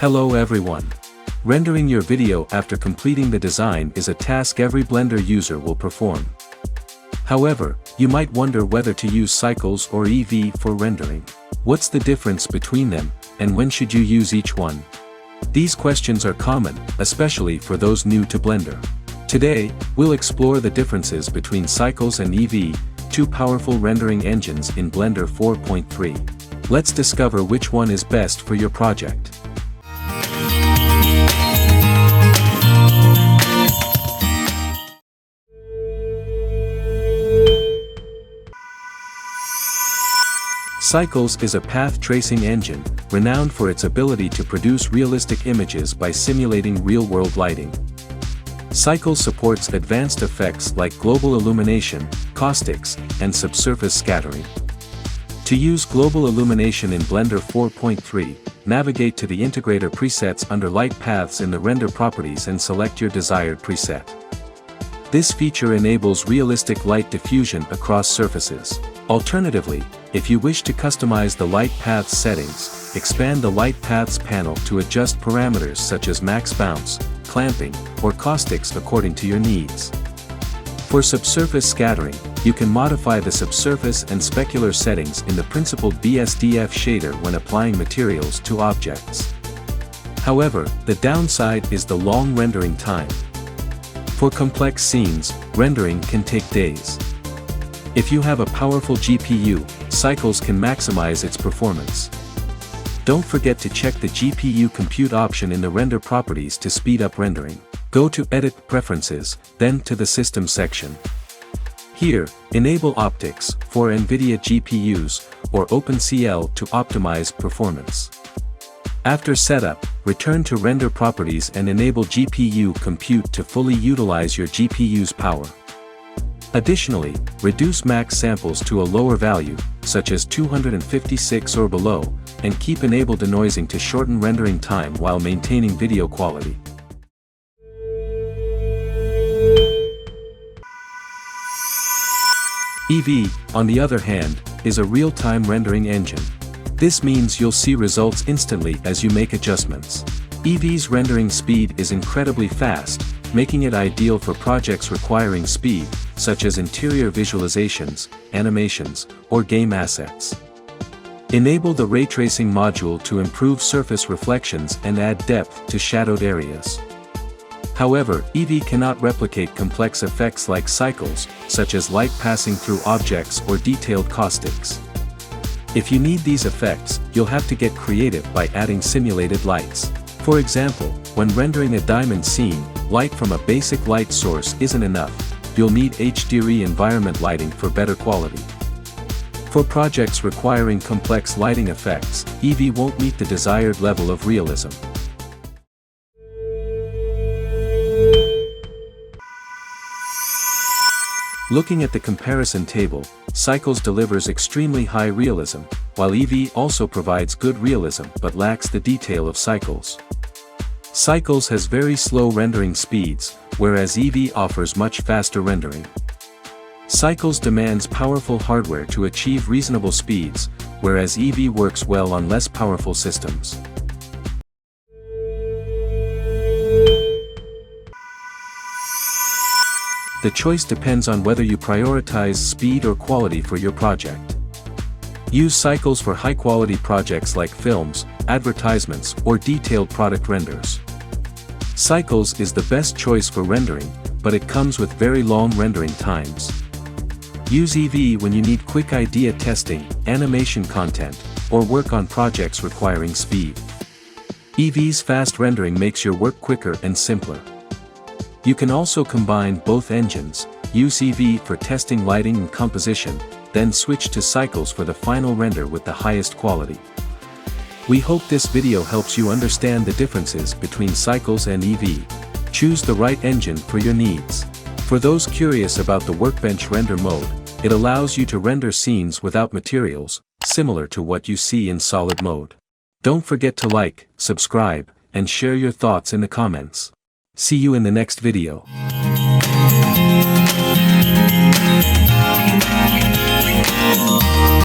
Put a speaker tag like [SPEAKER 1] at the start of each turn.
[SPEAKER 1] Hello everyone. Rendering your video after completing the design is a task every Blender user will perform. However, you might wonder whether to use Cycles or Eevee for rendering. What's the difference between them, and when should you use each one? These questions are common, especially for those new to Blender. Today, we'll explore the differences between Cycles and Eevee, two powerful rendering engines in Blender 4.3. Let's discover which one is best for your project. Cycles is a path tracing engine, renowned for its ability to produce realistic images by simulating real-world lighting. Cycles supports advanced effects like global illumination, caustics, and subsurface scattering. To use global illumination in Blender 4.3, navigate to the integrator presets under Light Paths in the Render Properties and select your desired preset. This feature enables realistic light diffusion across surfaces. Alternatively, if you wish to customize the Light Paths settings, expand the Light Paths panel to adjust parameters such as max bounce, clamping, or caustics according to your needs. For subsurface scattering, you can modify the subsurface and specular settings in the principled BSDF shader when applying materials to objects. However, the downside is the long rendering time. For complex scenes, rendering can take days. If you have a powerful GPU, Cycles can maximize its performance. Don't forget to check the GPU compute option in the Render Properties to speed up rendering. Go to Edit Preferences, then to the System section. Here, enable Optics for NVIDIA GPUs or OpenCL to optimize performance. After setup, return to Render Properties and enable GPU compute to fully utilize your GPU's power. Additionally, reduce max samples to a lower value, such as 256 or below, and keep Enable Denoising to shorten rendering time while maintaining video quality. Eevee, on the other hand, is a real-time rendering engine. This means you'll see results instantly as you make adjustments. Eevee's rendering speed is incredibly fast, making it ideal for projects requiring speed, such as interior visualizations, animations, or game assets. Enable the ray tracing module to improve surface reflections and add depth to shadowed areas. However, Eevee cannot replicate complex effects like Cycles, such as light passing through objects or detailed caustics. If you need these effects, you'll have to get creative by adding simulated lights. For example, when rendering a diamond scene, light from a basic light source isn't enough. You'll need HDR environment lighting for better quality. For projects requiring complex lighting effects, Eevee won't meet the desired level of realism. Looking at the comparison table, Cycles delivers extremely high realism, while Eevee also provides good realism but lacks the detail of Cycles. Cycles has very slow rendering speeds, whereas Eevee offers much faster rendering. Cycles demands powerful hardware to achieve reasonable speeds, whereas Eevee works well on less powerful systems. The choice depends on whether you prioritize speed or quality for your project. Use Cycles for high-quality projects like films, advertisements, or detailed product renders. Cycles is the best choice for rendering, but it comes with very long rendering times. Use Eevee when you need quick idea testing, animation content, or work on projects requiring speed. Eevee's fast rendering makes your work quicker and simpler. You can also combine both engines, use Eevee for testing lighting and composition, then switch to Cycles for the final render with the highest quality. We hope this video helps you understand the differences between Cycles and Eevee. Choose the right engine for your needs. For those curious about the Workbench Render mode, it allows you to render scenes without materials, similar to what you see in solid mode. Don't forget to like, subscribe, and share your thoughts in the comments. See you in the next video.